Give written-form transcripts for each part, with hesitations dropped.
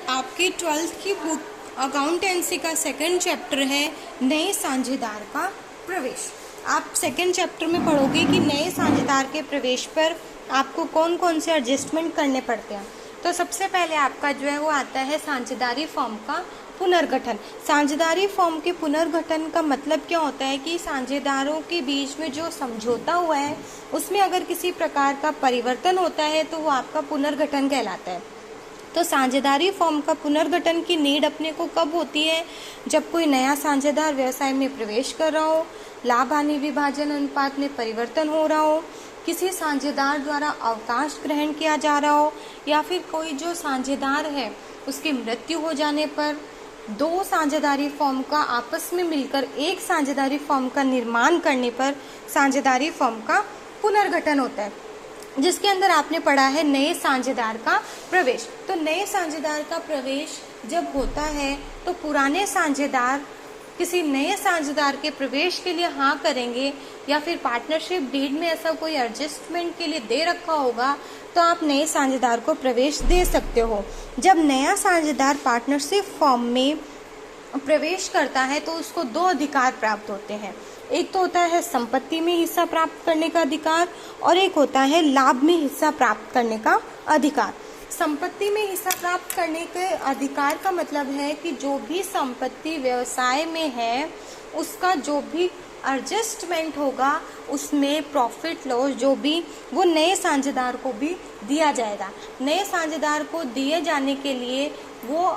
आपकी 12th की book accountancy का सेकंड चैप्टर है नए साझेदार का प्रवेश। आप सेकंड चैप्टर में पढ़ोगे कि नए साझेदार के प्रवेश पर आपको कौन कौन से एडजस्टमेंट करने पड़ते हैं। तो सबसे पहले आपका जो है वो आता है साझेदारी फॉर्म का पुनर्गठन। साझेदारी फॉर्म के पुनर्गठन का मतलब क्या होता है कि साझेदारों के बीच में जो समझौता हुआ है उसमें अगर किसी प्रकार का परिवर्तन होता है तो वो आपका पुनर्गठन कहलाता है। तो साझेदारी फॉर्म का पुनर्गठन की नीड अपने को कब होती है? जब कोई नया साझेदार व्यवसाय में प्रवेश कर रहा हो, लाभ हानि विभाजन अनुपात में परिवर्तन हो रहा हो, किसी साझेदार द्वारा अवकाश ग्रहण किया जा रहा हो, या फिर कोई जो साझेदार है उसकी मृत्यु हो जाने पर दो साझेदारी फॉर्म का आपस में मिलकर एक साझेदारी फॉर्म का निर्माण करने पर साझेदारी फॉर्म का पुनर्गठन होता है, जिसके अंदर आपने पढ़ा है नए साझेदार का प्रवेश। तो नए साझेदार का प्रवेश जब होता है तो पुराने साझेदार किसी नए साझेदार के प्रवेश के लिए हाँ करेंगे, या फिर पार्टनरशिप डीड में ऐसा कोई एडजस्टमेंट के लिए दे रखा होगा तो आप नए साझेदार को प्रवेश दे सकते हो। जब नया साझेदार पार्टनरशिप फॉर्म में प्रवेश करता है तो उसको दो अधिकार प्राप्त होते हैं। एक तो होता है संपत्ति में हिस्सा प्राप्त करने का अधिकार और एक होता है लाभ में हिस्सा प्राप्त करने का अधिकार। संपत्ति में हिस्सा प्राप्त करने के अधिकार का मतलब है कि जो भी संपत्ति व्यवसाय में है उसका जो भी एडजस्टमेंट होगा उसमें प्रॉफिट लॉस जो भी वो नए साझेदार को भी दिया जाएगा। नए साझेदार को दिए जाने के लिए वो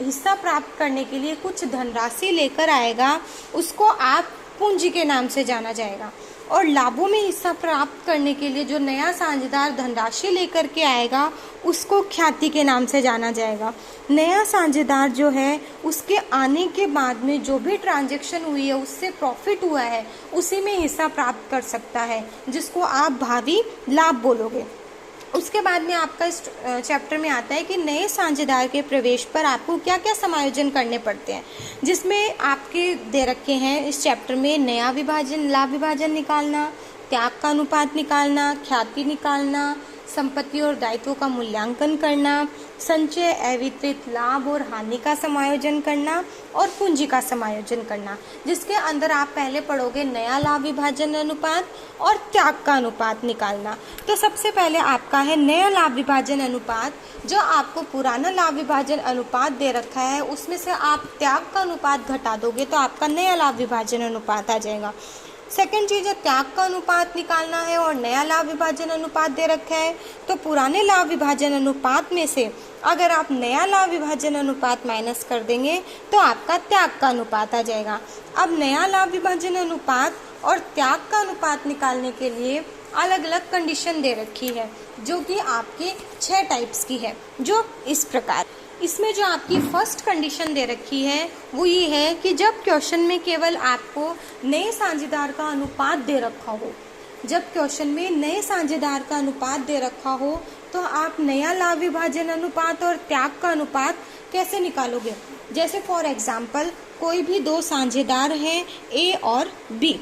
हिस्सा प्राप्त करने के लिए कुछ धनराशि लेकर आएगा, उसको आप पूंजी के नाम से जाना जाएगा। और लाभों में हिस्सा प्राप्त करने के लिए जो नया साझेदार धनराशि लेकर के आएगा उसको ख्याति के नाम से जाना जाएगा। नया साझेदार जो है उसके आने के बाद में जो भी ट्रांजैक्शन हुई है उससे प्रॉफिट हुआ है उसी में हिस्सा प्राप्त कर सकता है, जिसको आप भावी लाभ बोलोगे। उसके बाद में आपका इस चैप्टर में आता है कि नए साझेदार के प्रवेश पर आपको क्या क्या समायोजन करने पड़ते हैं, जिसमें आपके दे रखे हैं इस चैप्टर में नया विभाजन, लाभ विभाजन निकालना, त्याग का अनुपात निकालना, ख्याति निकालना, संपत्ति और दायित्वों का मूल्यांकन करना, संचय अवितरित लाभ और हानि का समायोजन करना और पूंजी का समायोजन करना, जिसके अंदर आप पहले पढ़ोगे नया लाभ विभाजन अनुपात और त्याग का अनुपात निकालना। तो सबसे पहले आपका है नया लाभ विभाजन अनुपात। जो आपको पुराना लाभ विभाजन अनुपात दे रखा है उसमें से आप त्याग का अनुपात घटा दोगे तो आपका नया लाभ विभाजन अनुपात आ जाएगा। सेकंड चीज है त्याग का अनुपात निकालना है और नया लाभ विभाजन अनुपात दे रखा है तो पुराने लाभ विभाजन अनुपात में से अगर आप नया लाभ विभाजन अनुपात माइनस कर देंगे तो आपका त्याग का अनुपात आ जाएगा। अब नया लाभ विभाजन अनुपात और त्याग का अनुपात निकालने के लिए अलग अलग कंडीशन दे रखी है, जो कि आपके 6 टाइप्स की है। जो इस प्रकार, इसमें जो आपकी फर्स्ट कंडीशन दे रखी है वो ये है कि जब क्वेश्चन में केवल आपको नए साझेदार का अनुपात दे रखा हो, जब क्वेश्चन में नए साझेदार का अनुपात दे रखा हो तो आप नया लाभ विभाजन अनुपात और त्याग का अनुपात कैसे निकालोगे। जैसे फॉर एग्जाम्पल कोई भी दो साझेदार हैं ए और बी,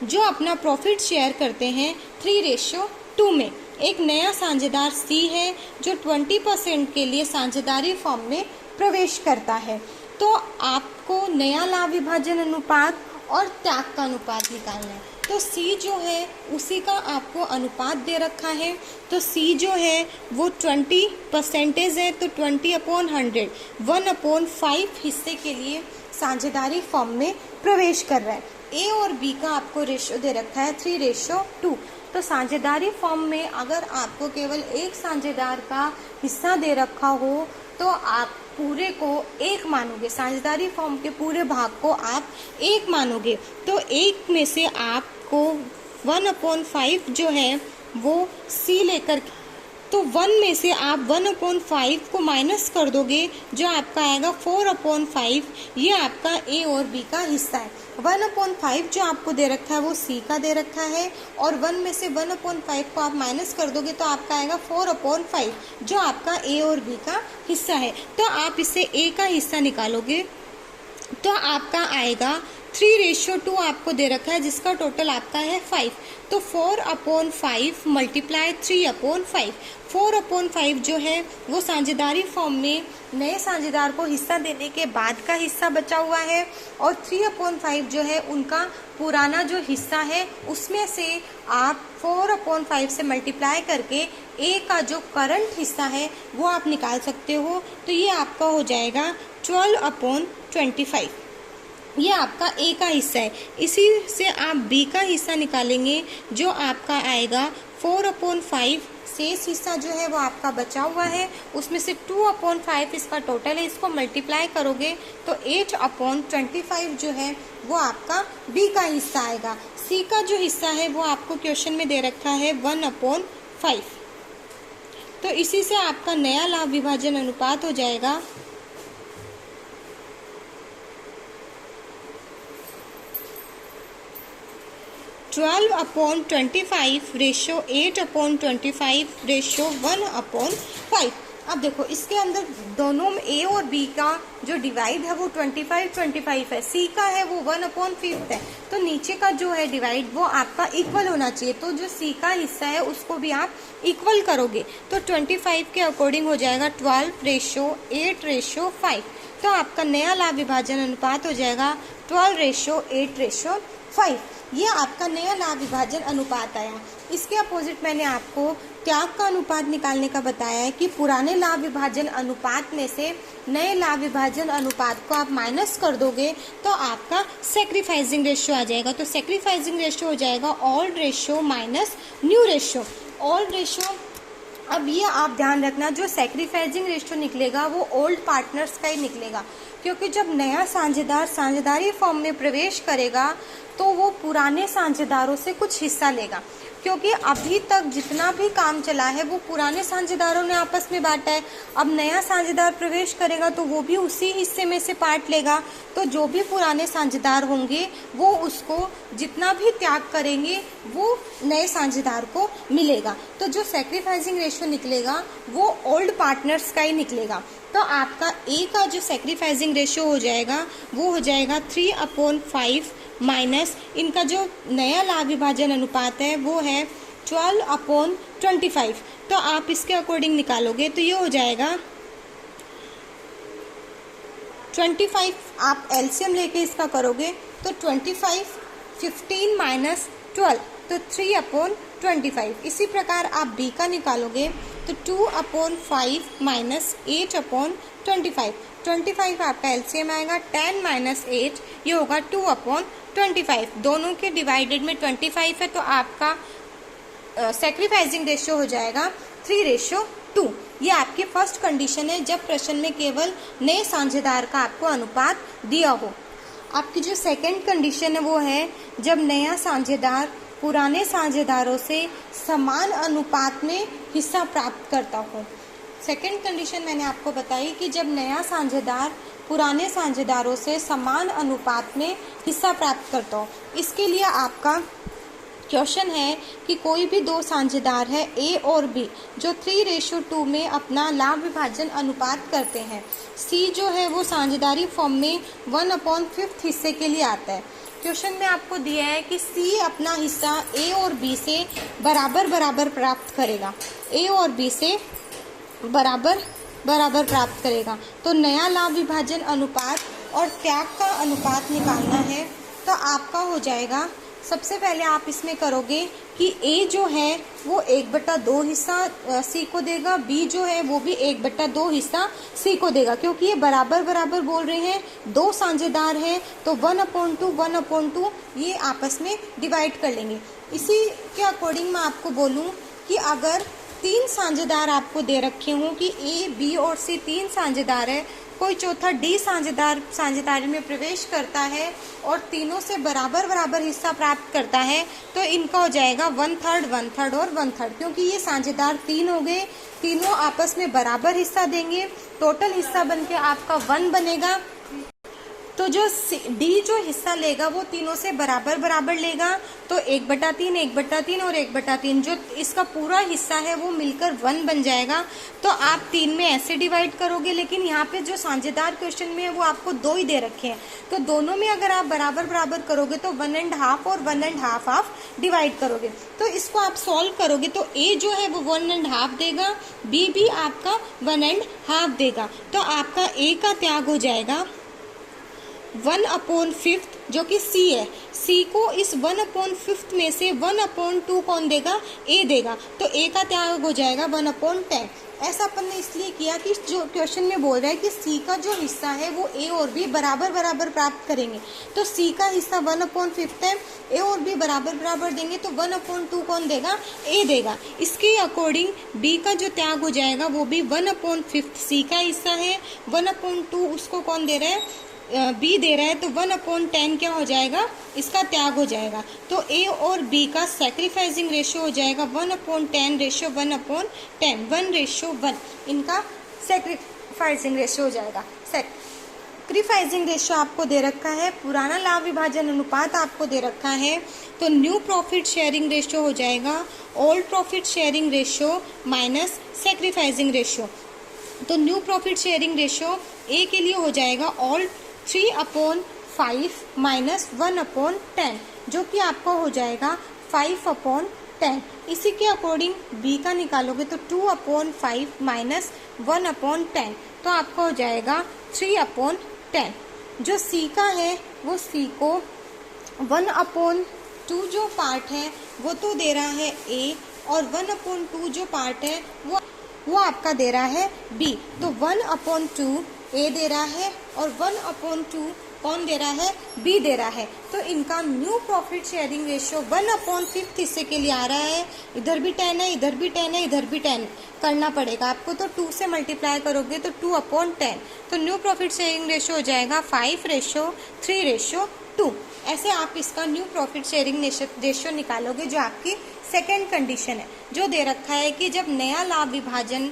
जो अपना प्रॉफिट शेयर करते हैं 3:2 में। एक नया साझेदार सी है जो 20% के लिए साझेदारी फॉर्म में प्रवेश करता है। तो आपको नया लाभ विभाजन अनुपात और त्याग का अनुपात निकालना है। तो सी जो है उसी का आपको अनुपात दे रखा है। तो सी जो है वो 20% है, तो 20/100 1/5 हिस्से के लिए साझेदारी फॉर्म में प्रवेश कर रहा है। ए और बी का आपको रेशो दे रखा है 3:2। तो साझेदारी फॉर्म में अगर आपको केवल एक साझेदार का हिस्सा दे रखा हो तो आप पूरे को एक मानोगे, साझेदारी फॉर्म के पूरे भाग को आप एक मानोगे। तो एक में से आपको 1/5 जो है वो सी लेकर, तो 1 में से आप 1/5 को माइनस कर दोगे, जो आपका आएगा 4/5। ये आपका ए और बी का हिस्सा है। 1/5 जो आपको दे रखा है वो सी का दे रखा है और 1 में से 1/5 को आप माइनस कर दोगे तो आपका आएगा 4/5, जो आपका ए और बी का हिस्सा है। तो आप इससे ए का हिस्सा निकालोगे तो आपका आएगा 3:2 आपको दे रखा है, जिसका टोटल आपका है 5। तो 4/5 मल्टीप्लाई 3/5। 4/5 जो है वो साझेदारी फॉर्म में नए साझेदार को हिस्सा देने के बाद का हिस्सा बचा हुआ है, और 3/5 जो है उनका पुराना जो हिस्सा है उसमें से आप 4/5 से मल्टीप्लाई करके ए का जो करंट हिस्सा है वो आप निकाल सकते हो। तो ये आपका हो जाएगा 12/25। ये आपका ए का हिस्सा है। इसी से आप बी का हिस्सा निकालेंगे जो आपका आएगा 4/5। शेष हिस्सा जो है वो आपका बचा हुआ है, उसमें से 2/5 इसका टोटल है, इसको मल्टीप्लाई करोगे तो 8/25 जो है वो आपका बी का हिस्सा आएगा। सी का जो हिस्सा है वो आपको क्वेश्चन में दे रखा है 1/5। तो इसी से आपका नया लाभ विभाजन अनुपात हो जाएगा 12/25 रेशो 8/25 रेशो 1/5। अब देखो इसके अंदर दोनों में ए और बी का जो डिवाइड है वो 25 है, सी का है वो 1/5 है। तो नीचे का जो है डिवाइड वो आपका इक्वल होना चाहिए। तो जो सी का हिस्सा है उसको भी आप इक्वल करोगे तो 25 के अकॉर्डिंग हो जाएगा 12:8:5। तो आपका नया लाभ विभाजन अनुपात हो जाएगा 12:8:5। ये आपका नया लाभ विभाजन अनुपात आया। इसके अपोजिट मैंने आपको त्याग का अनुपात निकालने का बताया है कि पुराने लाभ विभाजन अनुपात में से नए लाभ विभाजन अनुपात को आप माइनस कर दोगे तो आपका सेक्रीफाइसिंग रेशियो आ जाएगा। तो सेक्रीफाइसिंग रेशियो हो जाएगा old ratio minus new ratio. Old ratio, अब ये आप ध्यान रखना, जो सेक्रीफाइसिंग रेशियो निकलेगा वो ओल्ड पार्टनर्स का ही निकलेगा, क्योंकि जब नया साझेदार साझेदारी फॉर्म में प्रवेश करेगा तो वो पुराने साझेदारों से कुछ हिस्सा लेगा, क्योंकि अभी तक जितना भी काम चला है वो पुराने साझेदारों ने आपस में बांटा है। अब नया साझेदार प्रवेश करेगा तो वो भी उसी हिस्से में से पार्ट लेगा। तो जो भी पुराने साझेदार होंगे वो उसको जितना भी त्याग करेंगे वो नए साझेदार को मिलेगा। तो जो सेक्रीफाइसिंग रेशियो निकलेगा वो ओल्ड पार्टनर्स का ही निकलेगा। तो आपका ए का जो सेक्रीफाइसिंग रेशियो हो जाएगा वो हो जाएगा 3/5 माइनस इनका जो नया लाभ विभाजन अनुपात है वो है 12/25। तो आप इसके अकॉर्डिंग निकालोगे तो ये हो जाएगा 25। आप एलसीएम लेके इसका करोगे तो 25 15 माइनस 12 तो 3/25। इसी प्रकार आप बी का निकालोगे तो 2/5 माइनस 8/25। 25 आपका एलसीएम आएगा, 10 माइनस 8 ये होगा 2/25। दोनों के डिवाइडेड में 25 है तो आपका सेक्रीफाइसिंग रेशियो हो जाएगा 3:2। ये आपकी फर्स्ट कंडीशन है जब प्रश्न में केवल नए साझेदार का आपको अनुपात दिया हो। आपकी जो सेकंड कंडीशन है वो है जब नया साझेदार पुराने साझेदारों से समान अनुपात में हिस्सा प्राप्त करता हो। सेकंड कंडीशन मैंने आपको बताई कि जब नया साझेदार पुराने साझेदारों से समान अनुपात में हिस्सा प्राप्त करता हो। इसके लिए आपका क्वेश्चन है कि कोई भी दो साझेदार है ए और बी जो 3:2 में अपना लाभ विभाजन अनुपात करते हैं। सी जो है वो साझेदारी फॉर्म में 1/5 हिस्से के लिए आता है। क्वेश्चन में आपको दिया है कि सी अपना हिस्सा ए और बी से बराबर बराबर प्राप्त करेगा, ए और बी से बराबर बराबर प्राप्त करेगा। तो नया लाभ विभाजन अनुपात और त्याग का अनुपात निकालना है तो आपका हो जाएगा, सबसे पहले आप इसमें करोगे कि ए जो है वो 1/2 हिस्सा सी को देगा, बी जो है वो भी 1/2 हिस्सा सी को देगा, क्योंकि ये बराबर बराबर बोल रहे हैं, दो साझेदार हैं तो 1/2 ये आपस में डिवाइड कर लेंगे। इसी के अकॉर्डिंग मैं आपको बोलूँ कि अगर 3 साझेदार आपको दे रखे हों कि ए बी और सी 3 साझेदार है, कोई चौथा डी साझेदार साझेदारी में प्रवेश करता है और तीनों से बराबर बराबर हिस्सा प्राप्त करता है तो इनका हो जाएगा 1/3 1/3 और 1/3, क्योंकि ये साझेदार 3 हो गए, तीनों आपस में बराबर हिस्सा देंगे, टोटल हिस्सा बनके आपका 1 बनेगा। तो तो जो डी जो हिस्सा लेगा वो तीनों से बराबर बराबर लेगा, तो 1/3, 1/3 और 1/3, जो इसका पूरा हिस्सा है वो मिलकर 1 बन जाएगा। तो आप 3 में ऐसे डिवाइड करोगे, लेकिन यहाँ पे जो साझेदार क्वेश्चन में है वो आपको 2 ही दे रखे हैं, तो दोनों में अगर आप बराबर बराबर करोगे तो 1.5 और 1.5 आप डिवाइड करोगे। तो इसको आप सॉल्व करोगे तो ए जो है वो 1.5 देगा, बी भी आपका 1.5 देगा। तो आपका ए का त्याग हो जाएगा 1/5, जो कि सी है। सी को इस 1/5 में से 1/2 कौन देगा? ए देगा। तो ए का त्याग हो जाएगा 1/10। ऐसा अपन ने इसलिए किया कि जो क्वेश्चन में बोल रहा है कि सी का जो हिस्सा है वो ए और बी बराबर बराबर प्राप्त करेंगे, तो सी का हिस्सा 1/5 है, ए और बी बराबर बराबर देंगे, तो 1/2 कौन देगा? ए देगा। इसके अकॉर्डिंग बी का जो त्याग हो जाएगा वो भी 1/5 सी का हिस्सा है, 1/2 उसको कौन दे रहा है? बी दे रहा है, तो 1/10 क्या हो जाएगा? इसका त्याग हो जाएगा। तो ए और बी का सैक्रिफाइसिंग रेशियो हो जाएगा 1/10 रेशियो 1/10, 1:1 इनका सैक्रिफाइसिंग रेशियो हो जाएगा। सैक्रिफाइसिंग रेशियो आपको दे रखा है, पुराना लाभ विभाजन अनुपात आपको दे रखा है, तो न्यू प्रॉफिट शेयरिंग रेशियो हो जाएगा old profit sharing ratio minus sacrificing ratio. तो new profit sharing ratio A के लिए हो जाएगा ओल्ड 3/5 माइनस 1/10, जो कि आपका हो जाएगा 5/10। इसी के अकॉर्डिंग बी का निकालोगे तो 2/5 माइनस 1/10, तो आपका हो जाएगा 3/10। जो सी का है वो सी को 1/2 जो पार्ट है वो तो दे रहा है ए, और 1/2 जो पार्ट है वो आपका दे रहा है बी। तो 1/2 ए दे रहा है और 1/2 कौन दे रहा है? बी दे रहा है। तो इनका न्यू प्रॉफिट शेयरिंग रेशियो 1/5 हिस्से के लिए आ रहा है। इधर भी 10 है, इधर भी 10 है, इधर भी 10 करना पड़ेगा आपको, तो 2 से मल्टीप्लाई करोगे तो 2/10। तो न्यू प्रॉफिट शेयरिंग रेशियो हो जाएगा 5:3:2। ऐसे आप इसका न्यू प्रॉफिट शेयरिंग रेशियो निकालोगे, जो आपकी सेकेंड कंडीशन है, जो दे रखा है कि जब नया लाभ विभाजन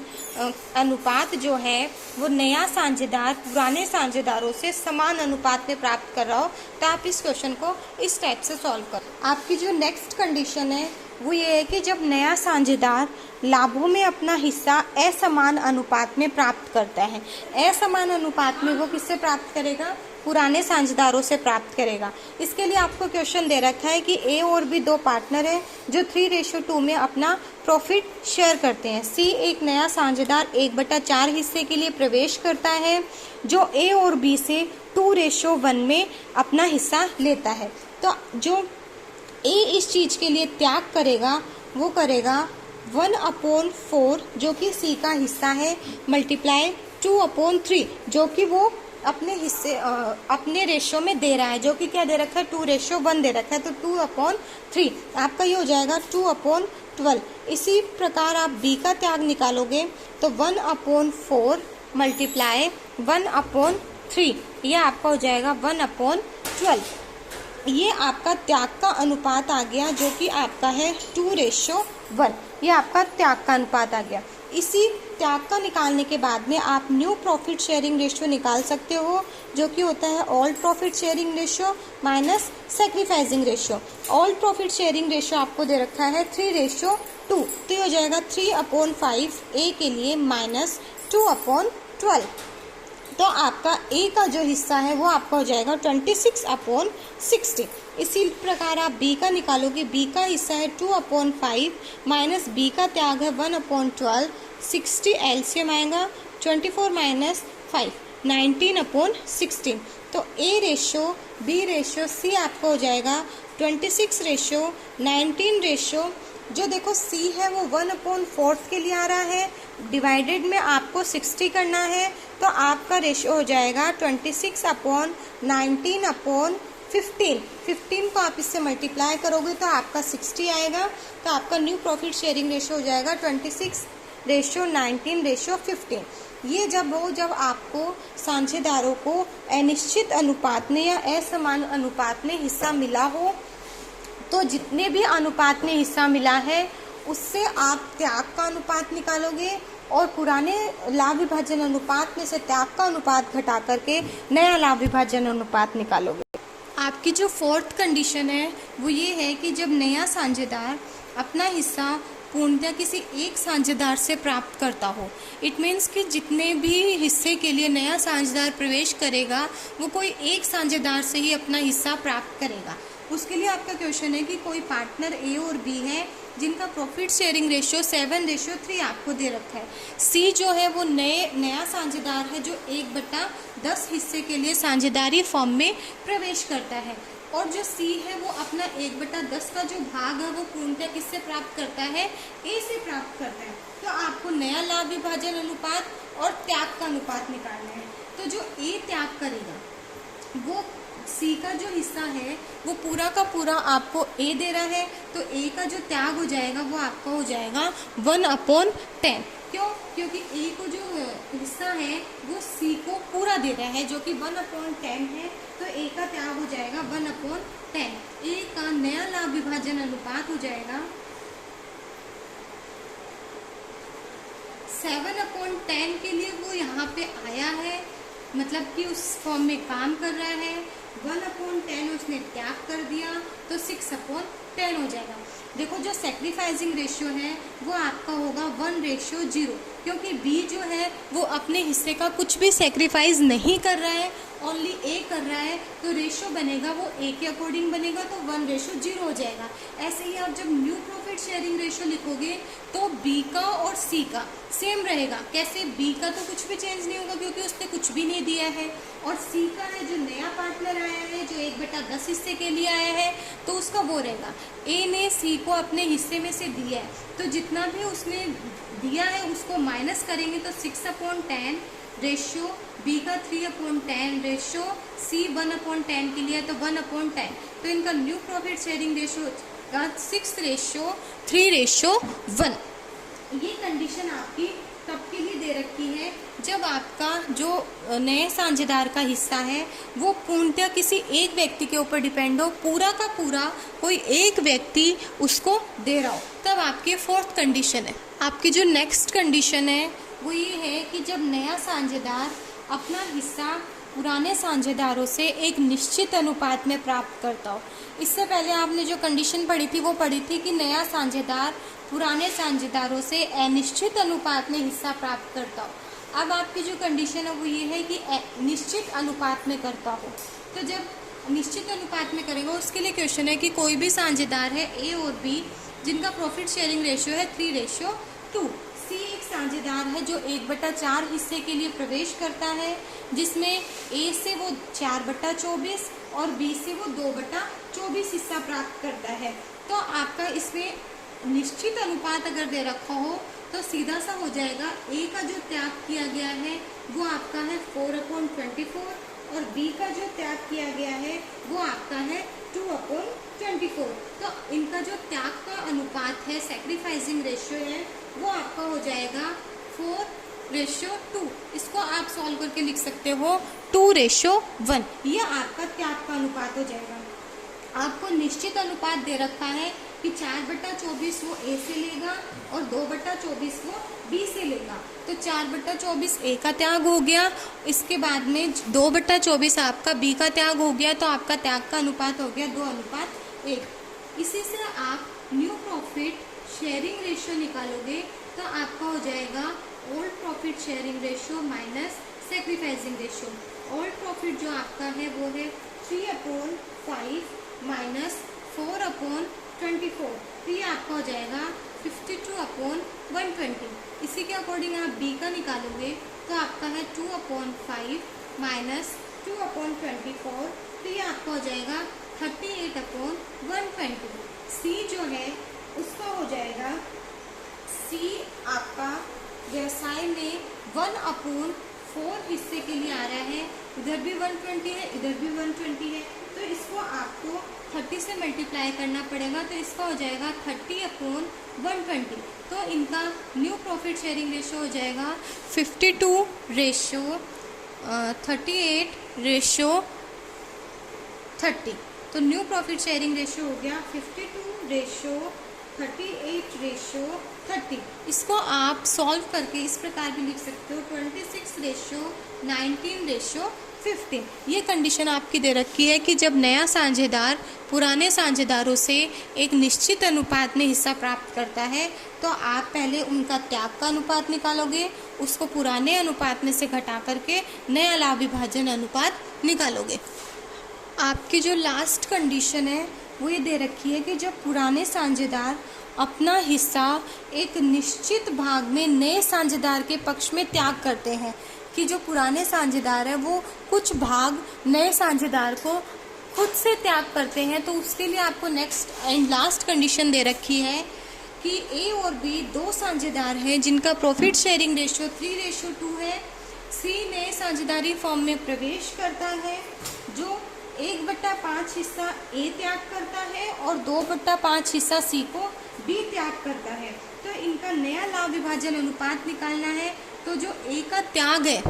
अनुपात जो है वो नया साझेदार पुराने साझेदारों से समान अनुपात में प्राप्त कर रहा हो, तो आप इस क्वेश्चन को इस टाइप से सॉल्व करो। आपकी जो नेक्स्ट कंडीशन है वो ये है कि जब नया साझेदार लाभों में अपना हिस्सा असमान अनुपात में प्राप्त करता है। असमान अनुपात में वो किससे प्राप्त करेगा? पुराने साझेदारों से प्राप्त करेगा। इसके लिए आपको क्वेश्चन दे रखा है कि ए और बी 2 पार्टनर हैं जो 3:2 में अपना प्रॉफिट शेयर करते हैं। सी एक नया साझेदार 1/4 हिस्से के लिए प्रवेश करता है, जो ए और बी से 2:1 में अपना हिस्सा लेता है। तो जो ए इस चीज के लिए त्याग करेगा वो करेगा 1/4, जो कि सी का हिस्सा है, मल्टीप्लाई 2/3, जो कि वो अपने हिस्से अपने रेशियो में दे रहा है, जो कि क्या दे रखा है? 2:1 दे रखा है, तो 2/3 आपका ये हो जाएगा 2/12। इसी प्रकार आप बी का त्याग निकालोगे तो 1/4 मल्टीप्लाई 1/3, ये आपका हो जाएगा 1/12। ये आपका त्याग का अनुपात आ गया, जो कि आपका है 2:1। ये आपका त्याग का अनुपात आ गया। इसी त्याग का निकालने के बाद में आप न्यू प्रॉफिट शेयरिंग रेशियो निकाल सकते हो, जो कि होता है old profit sharing ratio minus sacrificing ratio. Old profit sharing ratio आपको दे रखा है 3:2, तो ये हो जाएगा 3/5 ए के लिए माइनस 2/12। तो आपका ए का जो हिस्सा है वो आपका हो जाएगा 26/60। इसी प्रकार आप बी का निकालोगे, बी का हिस्सा है 2/5 माइनस बी का त्याग है 1/12, 60 एलसीएम आएगा 24 माइनस 5, 19/16। तो ए रेशियो, बी रेशियो, सी आपको हो जाएगा 26:19। जो देखो सी है वो 1/4 के लिए आ रहा है, डिवाइडेड में आपको 60 करना है, तो आपका रेशियो हो जाएगा 26/19/15। 15 को आप इससे मल्टीप्लाई करोगे तो आपका 60 आएगा। तो आपका न्यू प्रॉफिट शेयरिंग रेशियो हो जाएगा 26:19:15। ये जब आपको साझेदारों को अनिश्चित अनुपात में या असमान अनुपात में हिस्सा मिला हो, तो जितने भी अनुपात में हिस्सा मिला है उससे आप त्याग का अनुपात निकालोगे और पुराने लाभ विभाजन अनुपात में से त्याग का अनुपात घटा करके नया लाभ विभाजन अनुपात निकालोगे। आपकी जो फोर्थ कंडीशन है वो ये है कि जब नया साझेदार अपना हिस्सा पूर्णतः किसी एक साझेदार से प्राप्त करता हो। इट मीन्स कि जितने भी हिस्से के लिए नया साझेदार प्रवेश करेगा वो कोई एक साझेदार से ही अपना हिस्सा प्राप्त करेगा। उसके लिए आपका क्वेश्चन है कि कोई पार्टनर ए और बी है जिनका प्रॉफिट शेयरिंग रेशियो 7:3 आपको दे रखा है। सी जो है वो नया साझेदार है जो 1/10 हिस्से के लिए साझेदारी फॉर्म में प्रवेश करता है, और जो सी है वो अपना 1/10 का जो भाग है वो पूर्णतः किससे प्राप्त करता है, ए से प्राप्त करता है। तो आपको नया लाभ विभाजन अनुपात और त्याग का अनुपात निकालना है। तो जो ए त्याग करेगा वो सी का जो हिस्सा है वो पूरा का पूरा आपको ए दे रहा है, तो ए का जो त्याग हो जाएगा वो आपका हो जाएगा 1/10। क्यों? क्योंकि ए को जो हिस्सा है वो सी को पूरा दे रहा है जो कि 1/10 है, तो ए का त्याग हो जाएगा 1/10। ए का नया लाभ विभाजन अनुपात हो जाएगा 7/10 के लिए वो यहाँ पे आया है, मतलब कि उस फॉर्म में काम कर रहा है। 1/10 उसने त्याग कर दिया तो 6/10 हो जाएगा। देखो जो सेक्रीफाइसिंग रेशियो है वो आपका होगा 1:0, क्योंकि बी जो है वो अपने हिस्से का कुछ भी सेक्रीफाइस नहीं कर रहा है, ओनली ए कर रहा है, तो रेशियो बनेगा वो ए के अकॉर्डिंग बनेगा, तो 1:0 हो जाएगा। ऐसे ही आप जब न्यू प्रॉफिट शेयरिंग रेशियो लिखोगे तो बी का और सी का सेम रहेगा। कैसे? बी का तो कुछ भी चेंज नहीं होगा क्योंकि उसने कुछ भी नहीं दिया है, और सी का है जो नया पार्टनर आया है जो 1/10 हिस्से के लिए आया है तो उसका वो रहेगा। ए ने सी को अपने हिस्से में से दिया है, तो जितना भी उसने दिया है उसको माइनस करेंगे तो 6/10 रेशियो, बी का 3/10 रेशियो, सी 1/10 के लिए तो 1/10। तो इनका न्यू प्रॉफिट शेयरिंग रेशियो का 6:3:1। ये कंडीशन आपकी तब के लिए दे रखी है जब आपका जो नए साझेदार का हिस्सा है वो पूर्णतः किसी एक व्यक्ति के ऊपर डिपेंड हो, पूरा का पूरा कोई एक व्यक्ति उसको दे रहा हो, तब आपकी फोर्थ कंडीशन है। आपकी जो नेक्स्ट कंडीशन है वो ये है कि जब नया साझेदार अपना हिस्सा पुराने साझेदारों से एक निश्चित अनुपात में प्राप्त करता हो। इससे पहले आपने जो कंडीशन पढ़ी थी वो पढ़ी थी कि नया साझेदार पुराने साझेदारों से अनिश्चित अनुपात में हिस्सा प्राप्त करता हो। अब आपकी जो कंडीशन है वो ये है कि निश्चित अनुपात में करता हो। तो जब निश्चित अनुपात में करेगा उसके लिए क्वेश्चन है कि कोई भी साझेदार है ए और बी जिनका प्रॉफिट शेयरिंग रेशियो है 3:2। सी एक साझेदार है जो 1/4 हिस्से के लिए प्रवेश करता है, जिसमें ए से वो 4/24 और बी से वो 2/24 हिस्सा प्राप्त करता है। तो आपका इसमें निश्चित अनुपात अगर दे रखा हो तो सीधा सा हो जाएगा, ए का जो त्याग किया गया है वो आपका है 4/24 और बी का जो त्याग किया गया है वो आपका है 2/24। तो इनका जो त्याग का अनुपात है, सैक्रिफाइसिंग रेशियो है, वो आपका हो जाएगा 4:2। इसको आप सॉल्व करके लिख सकते हो 2:1। ये आपका त्याग का अनुपात हो जाएगा। आपको निश्चित अनुपात दे रखा है कि 4/24 वो ए से लेगा और 2/24 वो बी से लेगा। तो 4/24 ए का त्याग हो गया, इसके बाद में 2/24 आपका बी का त्याग हो गया, तो आपका त्याग का अनुपात हो गया 2:1। इसी से आप न्यू प्रॉफिट शेयरिंग रेशियो निकालोगे तो आपका हो जाएगा old profit sharing ratio minus sacrificing ratio. Old profit जो आपका है वो है 3/5 माइनस 4/24। तो ये आपका हो जाएगा 52/120। इसी के अकॉर्डिंग आप बी का निकालोगे तो आपका है 2/5 माइनस 2/24। तो ये आपका हो जाएगा 38/120। सी जो है उसका हो जाएगा, सी आपका व्यवसाय में 1/4 हिस्से के लिए आ रहा है, इधर भी 120 है इधर भी 120 है, तो इसको आपको 30 से मल्टीप्लाई करना पड़ेगा, तो इसका हो जाएगा 30/120। तो इनका न्यू प्रॉफिट शेयरिंग रेशियो हो जाएगा 52:38:30। तो न्यू प्रॉफिट शेयरिंग रेशियो हो गया 52:38:30। 30। इसको आप सॉल्व करके इस प्रकार भी लिख सकते हो 26:19:15। ये कंडीशन आपकी दे रखी है कि जब नया साझेदार पुराने साझेदारों से एक निश्चित अनुपात में हिस्सा प्राप्त करता है तो आप पहले उनका त्याग का अनुपात निकालोगे, उसको पुराने अनुपात में से घटा करके नया लाभ विभाजन अनुपात निकालोगे। आपकी जो लास्ट कंडीशन है वो ये दे रखी है कि जब पुराने साझेदार अपना हिस्सा एक निश्चित भाग में नए साझेदार के पक्ष में त्याग करते हैं, कि जो पुराने साझेदार है वो कुछ भाग नए साझेदार को खुद से त्याग करते हैं, तो उसके लिए आपको नेक्स्ट एंड लास्ट कंडीशन दे रखी है कि ए और बी दो साझेदार हैं जिनका प्रॉफिट शेयरिंग रेशियो 3:2 है। सी नए साझेदारी फॉर्म में प्रवेश करता है जो 1/5 हिस्सा ए त्याग करता है और 2/5 हिस्सा सी को बी त्याग करता है। तो इनका नया लाभ विभाजन अनुपात निकालना है। तो जो ए का त्याग है,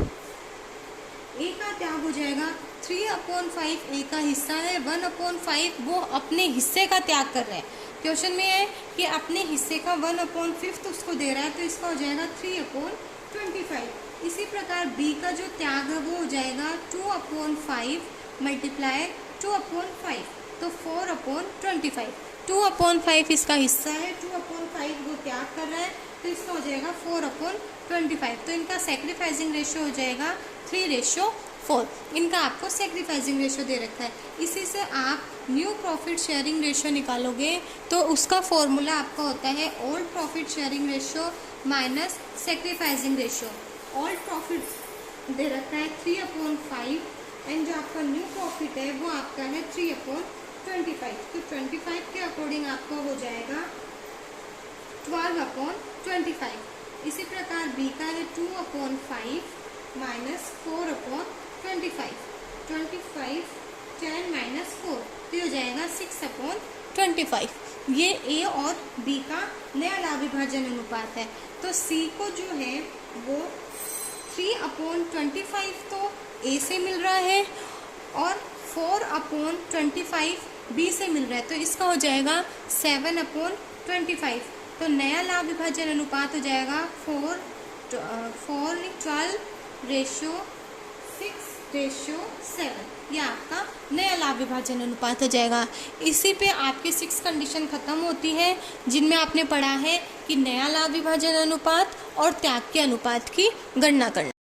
ए का त्याग हो जाएगा 3/5। ए का हिस्सा है 1/5, वो अपने हिस्से का त्याग कर रहा है। क्वेश्चन में है कि अपने हिस्से का 1/5 उसको दे रहा है, तो इसका हो जाएगा 3/25। इसी प्रकार बी का जो त्याग है वो हो जाएगा 2/5 मल्टीप्लाई 2/5, तो 4/25। 2/5 इसका हिस्सा है, 2/5 वो त्याग कर रहा है, तो इसका हो जाएगा 4/25। तो इनका सेक्रीफाइसिंग रेशियो हो जाएगा 3:4। इनका आपको सेक्रीफाइसिंग रेशियो दे रखा है। इसी से आप न्यू प्रॉफिट शेयरिंग रेशियो निकालोगे तो उसका फॉर्मूला आपका होता है old profit sharing ratio minus sacrificing ratio. Old profit दे रखा है 3/5 एंड जो आपका न्यू प्रॉफिट है वो आपका है 3/25। तो 25 के अकॉर्डिंग आपका हो जाएगा 12/25। इसी प्रकार बी का है 2/5 माइनस 4/25। 25 10 माइनस 4 तो हो जाएगा 6/25। ये ए और बी का नया लाभ विभाजन अनुपात है। तो सी को जो है वो 3/25 तो ए से मिल रहा है और 4/25 बी से मिल रहा है, तो इसका हो जाएगा 7/25। तो नया लाभ विभाजन अनुपात हो जाएगा 12:6:7। यह आपका नया लाभ विभाजन अनुपात हो जाएगा। इसी पे आपकी 6 कंडीशन खत्म होती है जिनमें आपने पढ़ा है कि नया लाभ विभाजन अनुपात और त्याग के अनुपात की गणना करना।